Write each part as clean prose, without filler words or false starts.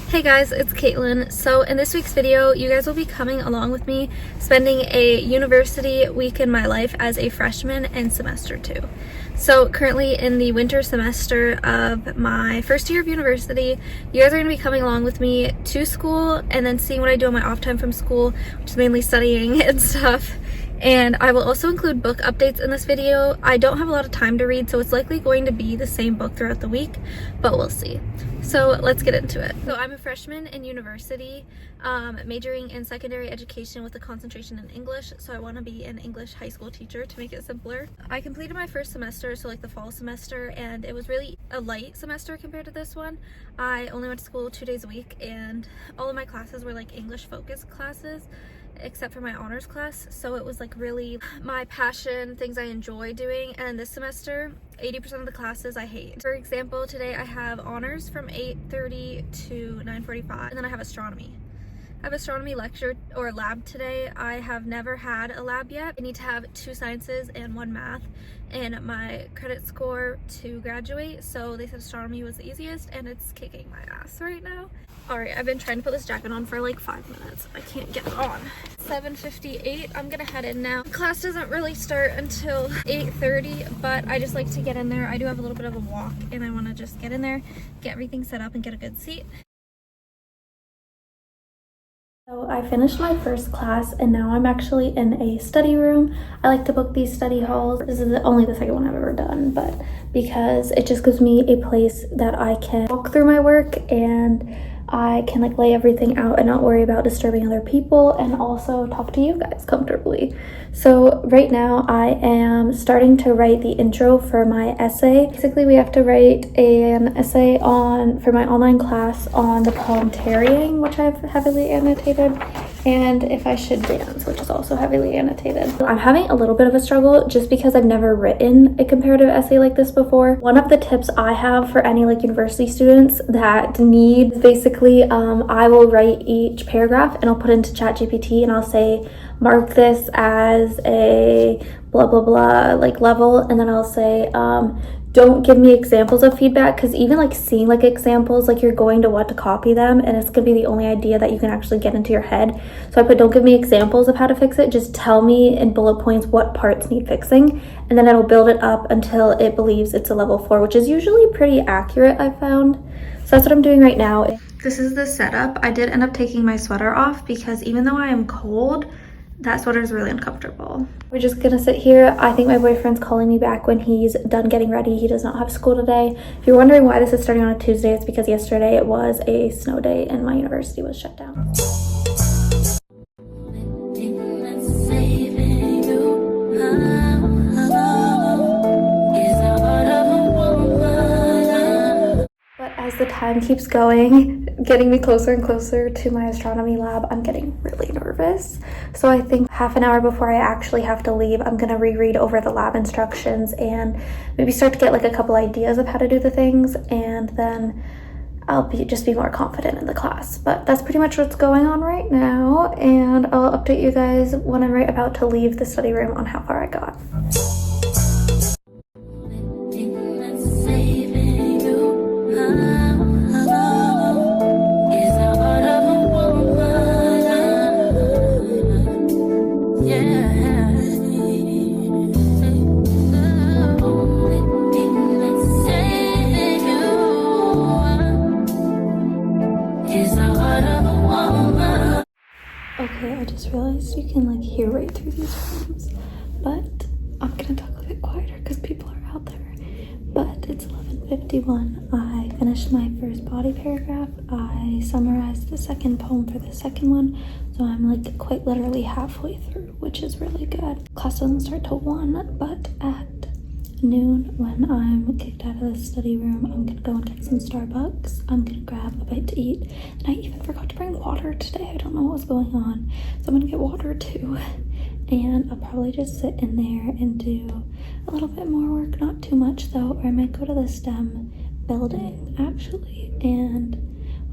Hey guys, it's Caitlin. So in this week's video, you guys will be coming along with me spending a university week in my life as a freshman in semester 2. So currently in the winter semester of my first year of university, you guys are going to be coming along with me to school and then seeing what I do on my off time from school, which is mainly studying and stuff. And I will also include book updates in this video. I don't have a lot of time to read, so it's likely going to be the same book throughout the week, but we'll see. So let's get into it. So I'm a freshman in university, majoring in secondary education with a concentration in English. So I want to be an English high school teacher to make it simpler. I completed my first semester, so like the fall semester, and it was really a light semester compared to this one. I only went to school 2 days a week, and all of my classes were like English focused classes, except for my honors class. So it was like really my passion, things I enjoy doing. And this semester 80% of the classes I hate. For example, today I have honors from 8:30 to 9:45, and then I have astronomy. I have astronomy lecture or lab today. I have never had a lab yet. I need to have 2 sciences and 1 math and my credit score to graduate. So they said astronomy was the easiest, and it's kicking my ass right now. Alright, I've been trying to put this jacket on for like 5 minutes. I can't get it on. 7:58, I'm gonna head in now. Class doesn't really start until 8:30, but I just like to get in there. I do have a little bit of a walk, and I wanna just get in there, get everything set up, and get a good seat. So I finished my first class, and now I'm actually in a study room. I like to book these study halls. This is only the second one I've ever done, but because it just gives me a place that I can walk through my work, and I can like lay everything out and not worry about disturbing other people, and also talk to you guys comfortably. So right now I am starting to write the intro for my essay. Basically we have to write an essay for my online class on the poem Tarrying, which I've heavily annotated, and If I Should Dance, which is also heavily annotated. I'm having a little bit of a struggle just because I've never written a comparative essay like this before. One of the tips I have for any like university students that need basically I will write each paragraph and I'll put it into ChatGPT, and I'll say mark this as a blah blah blah like level, and then I'll say don't give me examples of feedback, because even like seeing like examples, like you're going to want to copy them, and it's gonna be the only idea that you can actually get into your head. So I put don't give me examples of how to fix it, just tell me in bullet points what parts need fixing, and then it'll build it up until it believes it's a level 4, which is usually pretty accurate, I've found. So that's what I'm doing right now. This is the setup. I did end up taking my sweater off because even though I am cold, that sweater is really uncomfortable. We're just gonna sit here. I think my boyfriend's calling me back when he's done getting ready. He does not have school today. If you're wondering why this is starting on a Tuesday, it's because yesterday it was a snow day and my university was shut down. As the time keeps going, getting me closer and closer to my astronomy lab, I'm getting really nervous. So I think half an hour before I actually have to leave, I'm gonna reread over the lab instructions and maybe start to get like a couple ideas of how to do the things, and then I'll just be more confident in the class. But that's pretty much what's going on right now, and I'll update you guys when I'm right about to leave the study room on how far I got. Okay, I just realized you can like hear right through these rooms, but I'm gonna talk a bit quieter because people are out there. But it's 11:51. I finished my first body paragraph. I summarized the second poem for the second one, so I'm like quite literally halfway through, which is really good. Class doesn't start till 1, but at noon, when I'm kicked out of the study room, I'm gonna go and get some Starbucks. I'm gonna grab a bite to eat, and I even forgot to bring water today. I don't know what was going on, so I'm gonna get water too, and I'll probably just sit in there and do a little bit more work, not too much though, or I might go to the STEM building actually and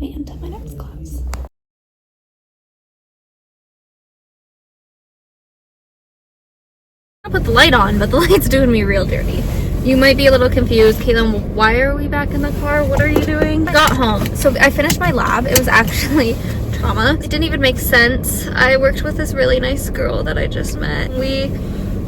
wait until my next class. I put the light on, but the light's doing me real dirty. You might be a little confused. Caitlin, why are we back in the car? What are you doing? I got home. So I finished my lab. It was actually trauma. It didn't even make sense. I worked with this really nice girl that I just met. We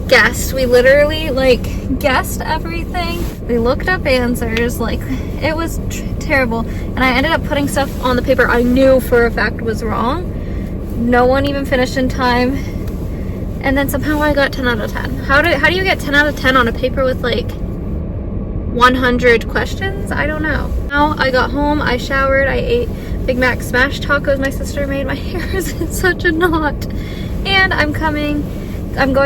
guessed. We literally like guessed everything. We looked up answers. Like it was terrible. And I ended up putting stuff on the paper I knew for a fact was wrong. No one even finished in time. And then somehow I got 10 out of 10. How do you get 10 out of 10 on a paper with like 100 questions? I don't know. Now I got home, I showered, I ate Big Mac smash tacos my sister made. My hair is in such a knot. And I'm going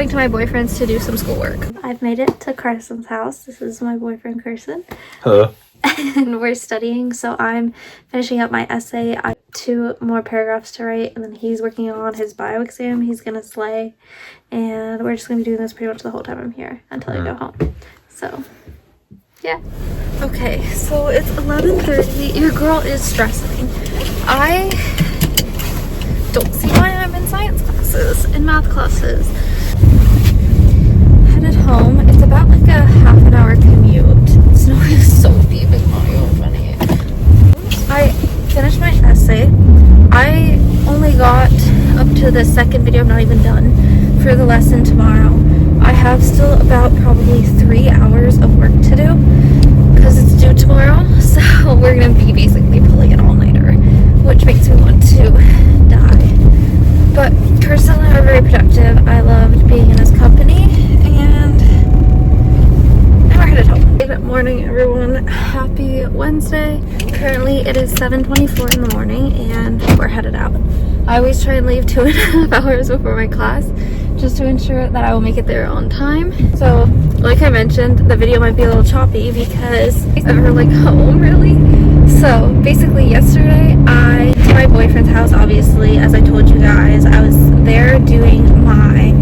to my boyfriend's to do some schoolwork. I've made it to Carson's house. This is my boyfriend Carson. Hello. And we're studying, so I'm finishing up my essay. I have 2 more paragraphs to write, and then he's working on his bio exam. He's gonna slay, and we're just gonna be doing this pretty much the whole time I'm here until I go home. So yeah. Okay, so it's 11:30. Your girl is stressing. I don't see why I'm in science classes and math classes. Headed home. It's about like a half an hour commute. Snow is so deep in my own money. I finished my essay. I only got up to the second video. I'm not even done for the lesson tomorrow. I have still about probably 3 hours of work to do because it's due tomorrow. So we're going to be basically pulling an all-nighter, which makes me want to die. But Kirsten and I are very productive. I loved being in his company, and now we're headed home. Good morning, everyone. Happy Wednesday. Currently, it is 7:24 in the morning, and we're headed out. I always try and leave 2.5 hours before my class, just to ensure that I will make it there on time. So, like I mentioned, the video might be a little choppy because I'm never like home, really. So, basically, yesterday, I to my boyfriend's house, obviously, as I told you guys. I was there doing my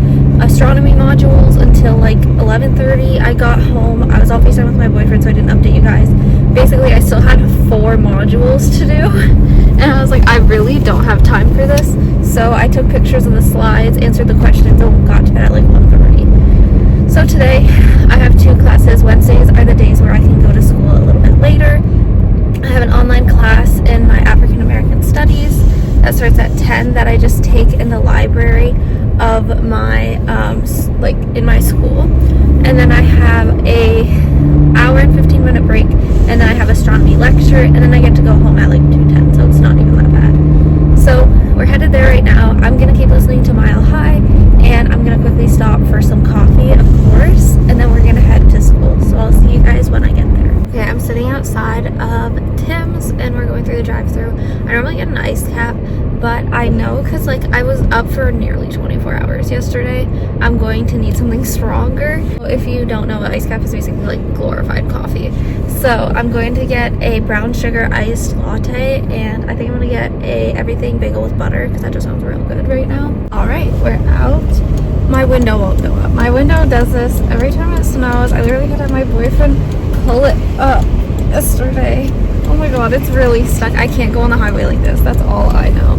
astronomy modules until like 11:30. I got home. I was all FaceTime with my boyfriend, so I didn't update you guys. Basically, I still had 4 modules to do, and I was like, I really don't have time for this. So I took pictures of the slides, answered the questions, and got to bed at like 1:30. So today, I have 2 classes. Wednesdays are the days where I can go to school a little bit later. I have an online class in my African American Studies that starts at 10 that I just take in the library of my like in my school, and then I have a hour and 15-minute break, and then I have astronomy lecture, and then I get to go home at like 2:10, so it's not even that bad. So we're headed there right now. I'm gonna keep listening to Mile High, and I'm gonna quickly stop for some coffee, of course, and then we're gonna head to school. So I'll see you guys when I get there. Okay, I'm sitting outside of Tim's, and we're going through the drive-thru. I normally get an iced cap, but I know because like I was up for nearly 24 hours yesterday, I'm going to need something stronger. If you don't know, iced cap is basically like glorified coffee. So I'm going to get a brown sugar iced latte, and I think I'm gonna get a everything bagel with butter because that just sounds real good right now. All right, we're out. My window won't go up. My window does this every time it snows. I literally had to have my boyfriend pull it up yesterday. Oh my god, it's really stuck. I can't go on the highway like this. That's all I know.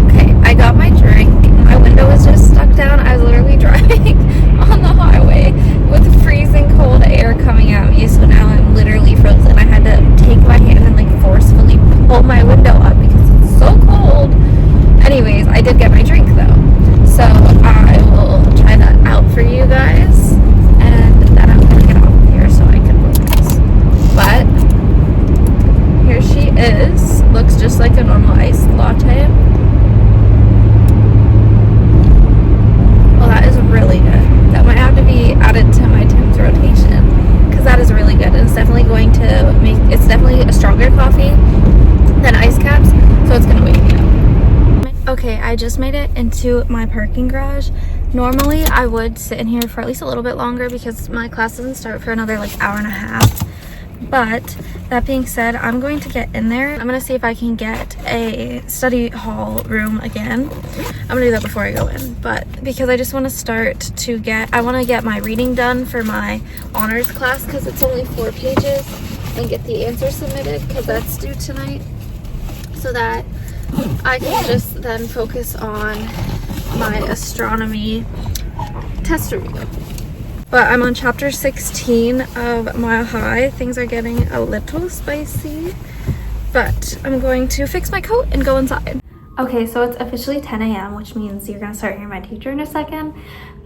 Okay, I got my drink. My window was just stuck down. I was literally driving on the highway with freezing cold air coming at me. So now I'm literally frozen. I had to take my hand and like forcefully pull my window up because it's so cold. Anyways, I did get my drink though. So I will try that out for you guys. And then I'm going to get off of here so I can focus. But here she is. Looks just like a normal iced latte. Well, that is really good. That might have to be added to my Tim's rotation because that is really good. And it's definitely going to make, it's definitely a stronger coffee than ice caps, so it's going to wake me up. Okay, I just made it into my parking garage. Normally, I would sit in here for at least a little bit longer because my class doesn't start for another like hour and a half. But that being said, I'm going to get in there. I'm going to see if I can get a study hall room again. I'm going to do that before I go in. But because I just want to start to get, I want to get my reading done for my honors class because it's only 4 pages, and get the answer submitted because that's due tonight. So that I can just then focus on my astronomy test review. But I'm on chapter 16 of Mile High. Things are getting a little spicy, but I'm going to fix my coat and go inside. Okay, so it's officially 10 a.m., which means you're gonna start hearing my teacher in a second.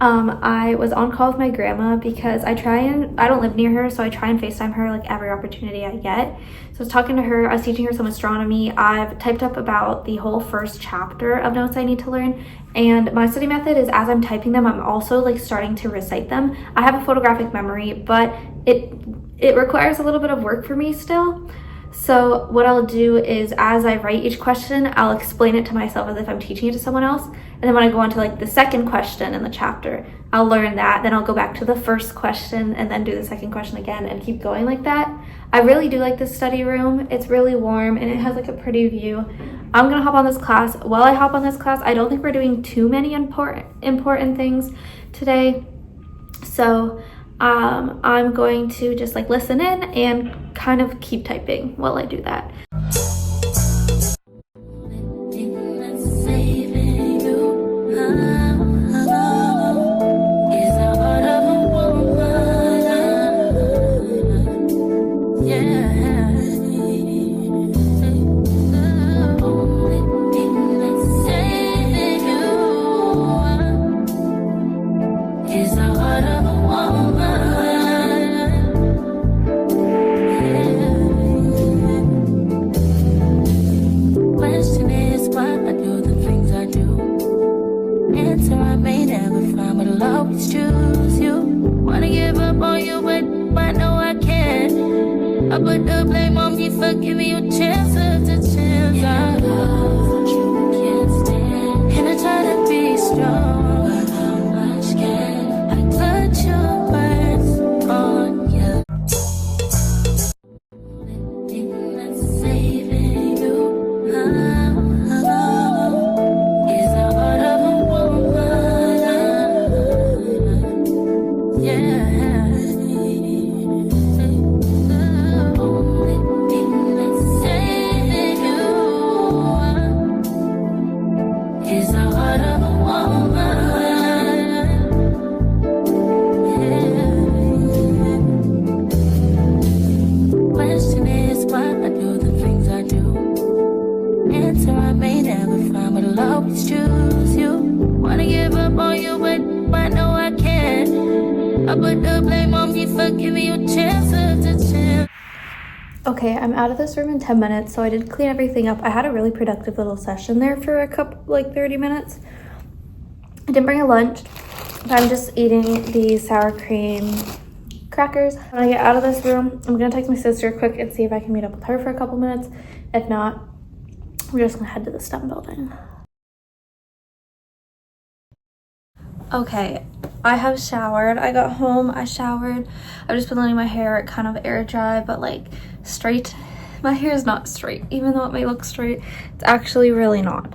I was on call with my grandma because I don't live near her, so I try and FaceTime her like every opportunity I get. So I was talking to her, I was teaching her some astronomy. I've typed up about the whole first chapter of notes I need to learn, and my study method is as I'm typing them, I'm also like starting to recite them. I have a photographic memory, but it requires a little bit of work for me still. So what I'll do is as I write each question, I'll explain it to myself as if I'm teaching it to someone else. And then when I go on to like the second question in the chapter, I'll learn that. Then I'll go back to the first question and then do the second question again and keep going like that. I really do like this study room. It's really warm and it has like a pretty view. I'm gonna hop on this class. While I hop on this class, I don't think we're doing too many important things today. So I'm going to just like listen in and kind of keep typing while I do that. I put the blame on me for giving you chance after chance. I love what you can't stand, and I try to be strong, but how much can I put your words on you? Thing that's saving you is the heart of a woman. Yeah. Okay, I'm out of this room in 10 minutes, so I did clean everything up. I had a really productive little session there for a couple, like 30 minutes. I didn't bring a lunch, but I'm just eating these sour cream crackers. When I get out of this room, I'm gonna text my sister quick and see if I can meet up with her for a couple minutes. If not, we're just gonna head to the STEM building. Okay, I have showered. I got home, I showered. I've just been letting my hair kind of air dry, but like straight. My hair is not straight, even though it may look straight. It's actually really not.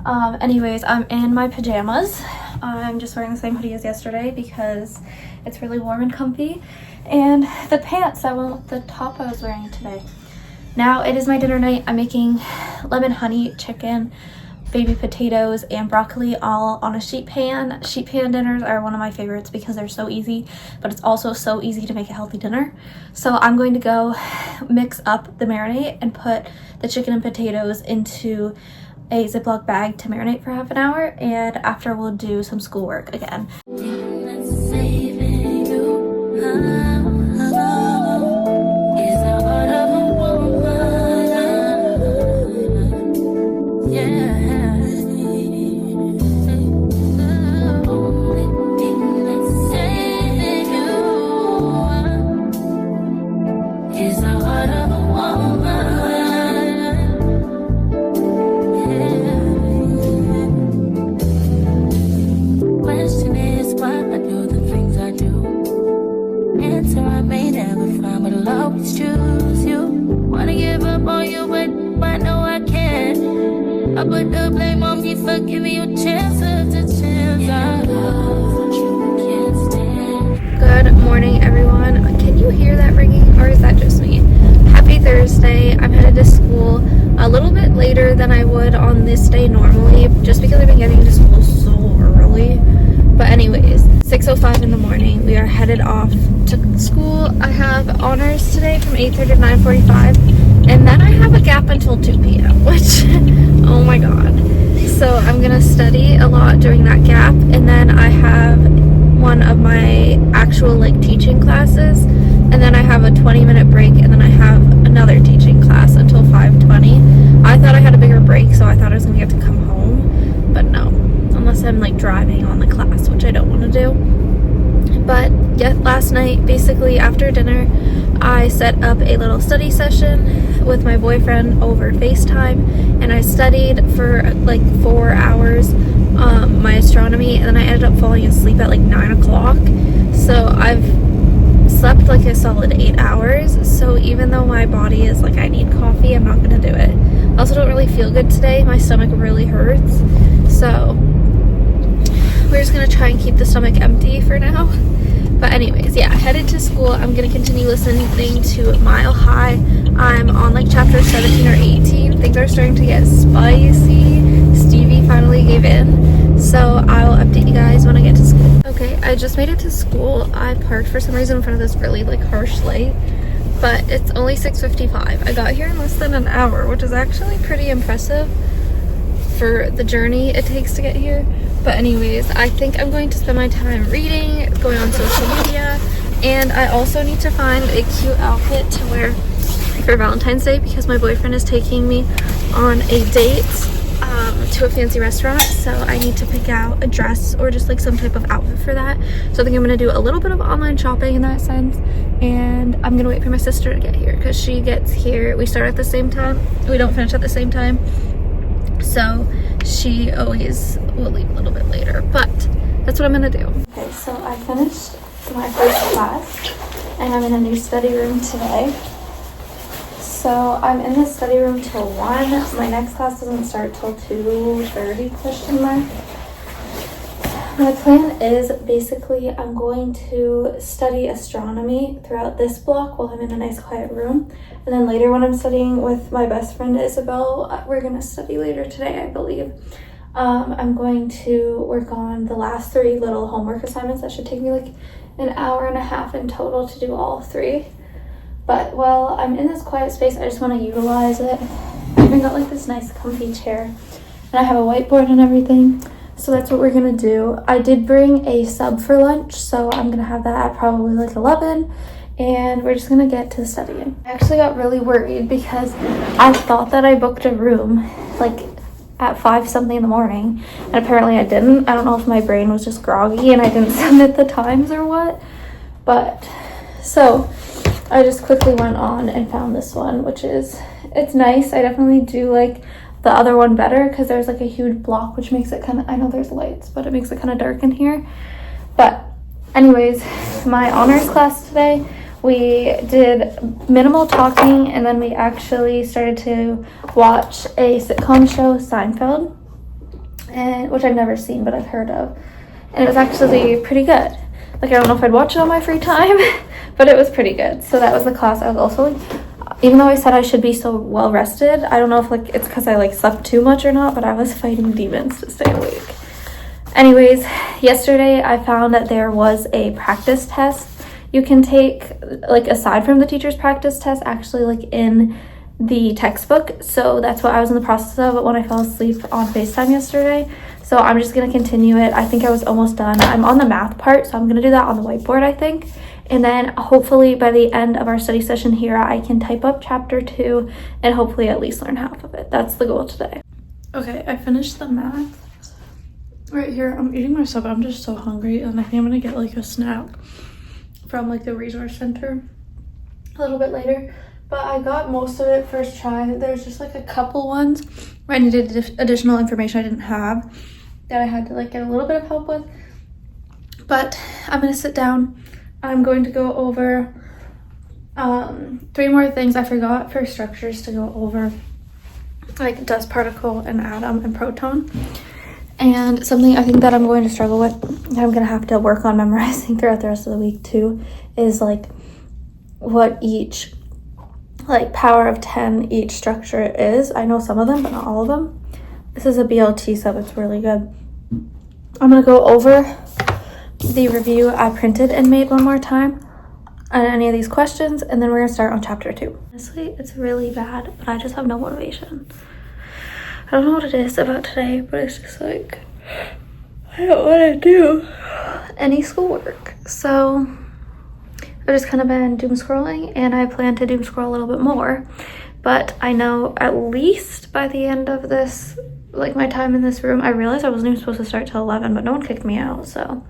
Anyways, I'm in my pajamas. I'm just wearing the same hoodie as yesterday because it's really warm and comfy. And the pants that went with the top I was wearing today. Now it is my dinner night. I'm making lemon honey chicken, baby potatoes, and broccoli all on a sheet pan. Sheet pan dinners are one of my favorites because they're so easy, but it's also so easy to make a healthy dinner. So I'm going to go mix up the marinade and put the chicken and potatoes into a Ziploc bag to marinate for half an hour, and after we'll do some schoolwork again. I put the blame on me for giving you chance after chance. I love what you can't stand. Good morning, everyone. Can you hear that ringing, or is that just me? Happy Thursday. I'm headed to school a little bit later than I would on this day normally, just because I've been getting to school so early. But anyways, 6:05 in the morning, we are headed off to school. I have honors today from 8:30 to 9:45, and then I have a gap until 2 p.m., which, oh my god. So I'm gonna study a lot during that gap, and then I have one of my actual like teaching classes, and then I have a 20-minute break, and then I have another teaching class until 5:20. I thought I had a bigger break, so I thought I was gonna get to come home, but no, unless I'm like driving on the class, which I don't want to do. But yeah, last night, basically after dinner, I set up a little study session with my boyfriend over FaceTime, and I studied for like 4 hours my astronomy, and then I ended up falling asleep at like 9 o'clock. So I've slept like a solid 8 hours. So even though my body is like, I need coffee, I'm not gonna do it. I also don't really feel good today. My stomach really hurts. So we're just gonna try and keep the stomach empty for now. But anyways, yeah, headed to school. I'm gonna continue listening to Mile High. I'm on like chapter 17 or 18. Things are starting to get spicy. Stevie finally gave in. So I'll update you guys when I get to school. Okay, I just made it to school. I parked for some reason in front of this really like harsh light, but it's only 6:55. I got here in less than an hour, which is actually pretty impressive for the journey it takes to get here. But anyways, I think I'm going to spend my time reading, going on social media, and I also need to find a cute outfit to wear for Valentine's Day because my boyfriend is taking me on a date to a fancy restaurant, so I need to pick out a dress or just like some type of outfit for that. So I think I'm gonna do a little bit of online shopping in that sense, and I'm gonna wait for my sister to get here because she gets here, we start at the same time, we don't finish at the same time, so she always will leave a little bit later, but that's what I'm gonna do. Okay, so I finished my first class and I'm in a new study room today. So I'm in the study room till 1. My next class doesn't start till 2:30 question mark. My plan is basically I'm going to study astronomy throughout this block while I'm in a nice quiet room. And then later when I'm studying with my best friend Isabel, we're gonna study later today, I believe. I'm going to work on the last 3 little homework assignments. That should take me like an hour and a half in total to do all 3. But while I'm in this quiet space, I just want to utilize it. I even got like this nice comfy chair, and I have a whiteboard and everything. So that's what we're gonna do. I did bring a sub for lunch, so I'm gonna have that at probably like 11, and we're just gonna get to studying. I actually got really worried because I thought that I booked a room like at 5 something in the morning, and apparently I didn't. I don't know if my brain was just groggy and I didn't submit the times or what, but so I just quickly went on and found this one, which is, it's nice. I definitely do like the other one better because there's like a huge block, which makes it kind of, I know there's lights, but it makes it kind of dark in here. But anyways, my honors class today, we did minimal talking, and then we actually started to watch a sitcom show, Seinfeld, and which I've never seen, but I've heard of. And it was actually pretty good. Like, I don't know if I'd watch it on my free time, but it was pretty good. So that was the class. I was also like, even though I said I should be so well rested, I don't know if like it's because I like slept too much or not, but I was fighting demons to stay awake. Anyways, yesterday I found that there was a practice test you can take, like aside from the teacher's practice test, actually like in the textbook. So that's what I was in the process of when I fell asleep on FaceTime yesterday. So I'm just gonna continue it. I think I was almost done. I'm on the math part, so I'm gonna do that on the whiteboard, I think. And then hopefully by the end of our study session here, I can type up chapter 2 and hopefully at least learn half of it. That's the goal today. Okay, I finished the math. Right here, I'm eating my sub. I'm just so hungry, and I think I'm gonna get like a snack from like the resource center a little bit later. But I got most of it first try. There's just like a couple ones where I needed additional information I didn't have that I had to like get a little bit of help with. But I'm gonna sit down. I'm going to go over 3 more things I forgot for structures to go over, like dust particle and atom and proton. And something I think that I'm going to struggle with, that I'm gonna have to work on memorizing throughout the rest of the week too, is like what each like power of 10 each structure is. I know some of them, but not all of them. This is a BLT sub, it's really good. I'm gonna go over the review I printed and made one more time on any of these questions, and then we're gonna start on chapter 2. Honestly, it's really bad, but I just have no motivation. I don't know what it is about today, but it's just like, I don't want to do any schoolwork. So I've just kind of been doom scrolling, and I plan to doom scroll a little bit more. But I know at least by the end of this, like my time in this room, I realized I wasn't even supposed to start till 11, but no one kicked me out, so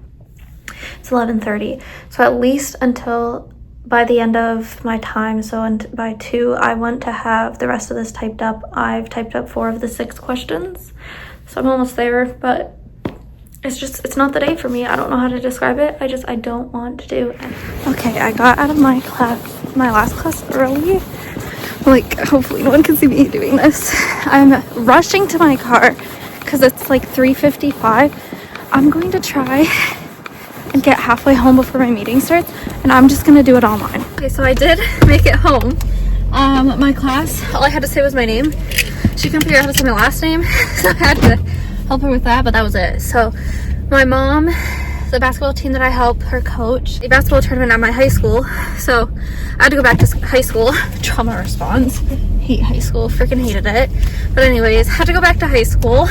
it's 11:30. So at least until by the end of my time, so by 2, I want to have the rest of this typed up. I've typed up 4 of the 6 questions, so I'm almost there, but it's not the day for me. I don't know how to describe it. I don't want to do it. Okay, I got out of my last class early. Like, hopefully no one can see me doing this. I'm rushing to my car because it's like 3:55. I'm going to try and get halfway home before my meeting starts, and I'm just gonna do it online. Okay, so I did make it home. My class, all I had to say was my name. She couldn't figure out how to say my last name, so I had to help her with that, but that was it. So my mom, the basketball team that I help her coach, the basketball tournament at my high school, so I had to go back to high school. Trauma response. Hate high school, freaking hated it. But anyways, had to go back to high school,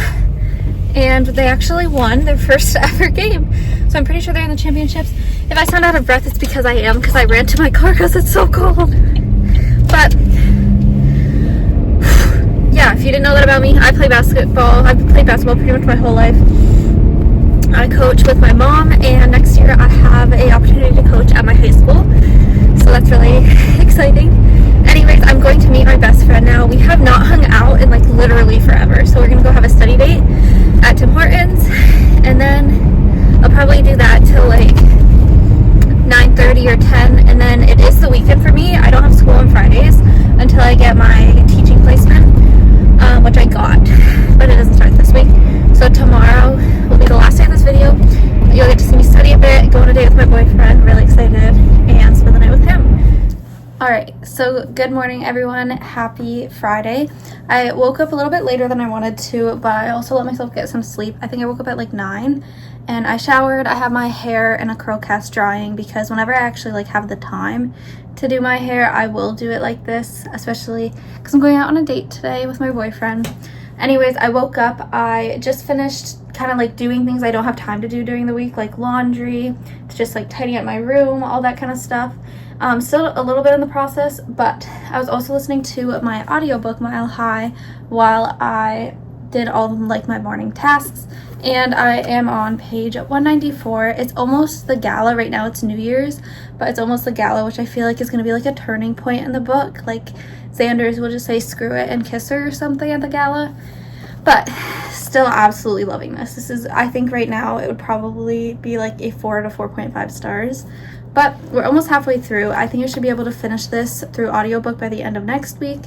and they actually won their first ever game. So I'm pretty sure they're in the championships. If I sound out of breath, it's because I am, because I ran to my car because it's so cold. But yeah, if you didn't know that about me, I play basketball. I've played basketball pretty much my whole life. I coach with my mom, and next year I have an opportunity to coach at my high school. So that's really exciting. Anyways, I'm going to meet my best friend now. We have not hung out in like literally forever. So we're gonna go have a study date at Tim Hortons, and then I'll probably do that till like 9:30 or 10, and then it is the weekend for me. I don't have school on Fridays until I get my teaching placement, which I got, but it doesn't start this week. So tomorrow will be the last day of this video. You'll get to see me study a bit, go on a date with my boyfriend, really excited, and spend the night with him. Alright, so good morning everyone, happy Friday. I woke up a little bit later than I wanted to, but I also let myself get some sleep. I think I woke up at like 9, and I showered. I have my hair in a curl cast drying because whenever I actually like have the time to do my hair, I will do it like this, especially because I'm going out on a date today with my boyfriend. Anyways, I woke up, I just finished kind of like doing things I don't have time to do during the week, like laundry, just like tidying up my room, all that kind of stuff. Still a little bit in the process, but I was also listening to my audiobook, Mile High, while I did all of like my morning tasks, and I am on page 194. It's almost the gala. Right now it's New Year's, but it's almost the gala, which I feel like is going to be like a turning point in the book. Like Xander's will just say screw it and kiss her or something at the gala. But still absolutely loving this. This is, I think right now it would probably be like a 4 to 4.5 stars. But we're almost halfway through. I think I should be able to finish this through audiobook by the end of next week.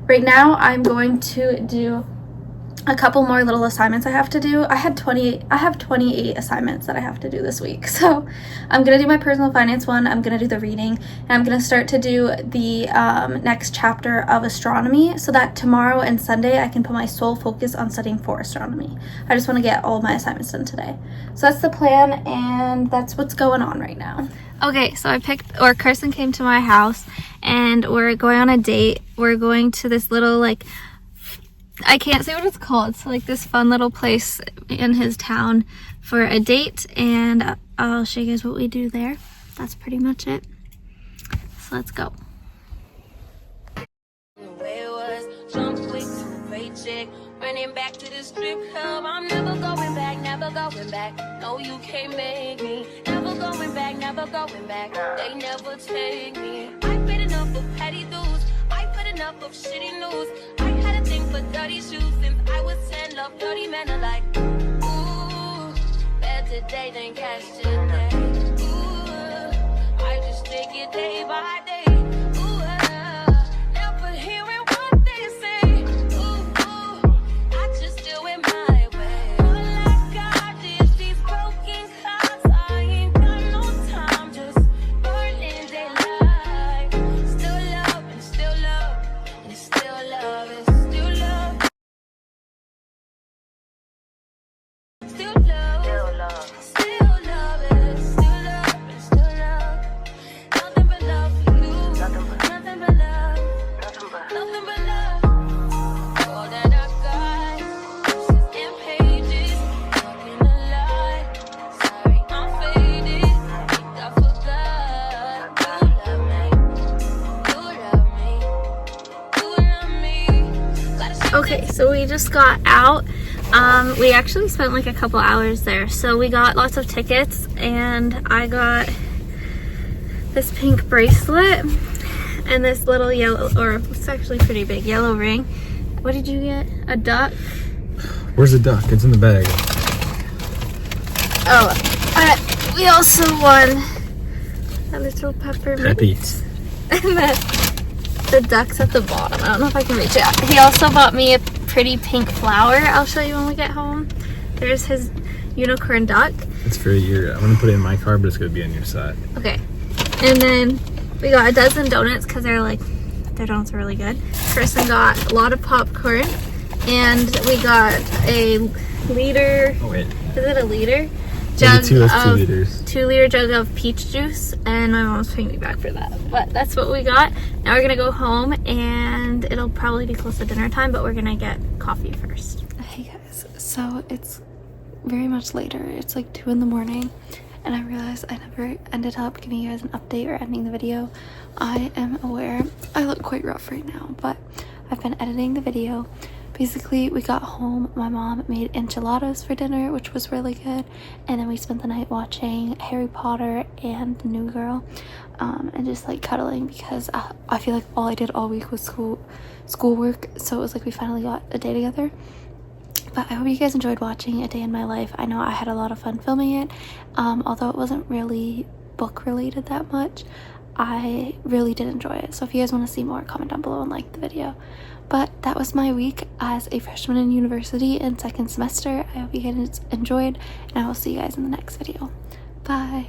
Right now I'm going to do a couple more little assignments I have to do. I have 28 assignments that I have to do this week. So I'm gonna do my personal finance one, I'm gonna do the reading, and I'm gonna start to do the next chapter of astronomy, so that tomorrow and Sunday I can put my sole focus on studying for astronomy. I just want to get all of my assignments done today. So that's the plan, and that's what's going on right now. Okay, so Carson came to my house, and we're going on a date. We're going to this little like, I can't say what it's called. It's like this fun little place in his town for a date, and I'll show you guys what we do there. That's pretty much it. So let's go. Running back to the strip club, I'm never going back, never going back. No, you can't make me. Never going back, never going back. They never take me. I've been enough of petty dudes. I've had enough of shitty news. I had a thing for dirty shoes since I was 10. Love dirty men alike. Ooh, better day than cash today. Ooh, I just take it day by day. just got out. We actually spent like a couple hours there. So we got lots of tickets and I got this pink bracelet and this little yellow, or it's actually pretty big, yellow ring. What did you get? A duck? Where's the duck? It's in the bag. Oh, we also won a little peppermint. Peppies. And the duck's at the bottom. I don't know if I can reach it. He also bought me a pretty pink flower. I'll show you when we get home. There's his unicorn duck. It's for I'm gonna put it in my car, but it's gonna be on your side. Okay. And then we got a dozen donuts because their donuts are really good. Kristen got a lot of popcorn. And we got a liter. Oh wait. Is it a liter? Jug Jug of 2 of liters. 2 liter jug of peach juice, and my mom's paying me back for that. But that's what we got. Now we're gonna go home, and it'll probably be close to dinner time, but we're gonna get coffee first. Hey guys, so it's very much later. It's like 2 in the morning, and I realized I never ended up giving you guys an update or ending the video. I am aware I look quite rough right now, but I've been editing the video. Basically, we got home, my mom made enchiladas for dinner, which was really good, and then we spent the night watching Harry Potter and New Girl, and just like cuddling because I feel like all I did all week was schoolwork, so it was like we finally got a day together. But I hope you guys enjoyed watching A Day in My Life. I know I had a lot of fun filming it, although it wasn't really book related that much. I really did enjoy it, so if you guys want to see more, comment down below and like the video. But that was my week as a freshman in university in 2nd semester. I hope you guys enjoyed, and I will see you guys in the next video. Bye.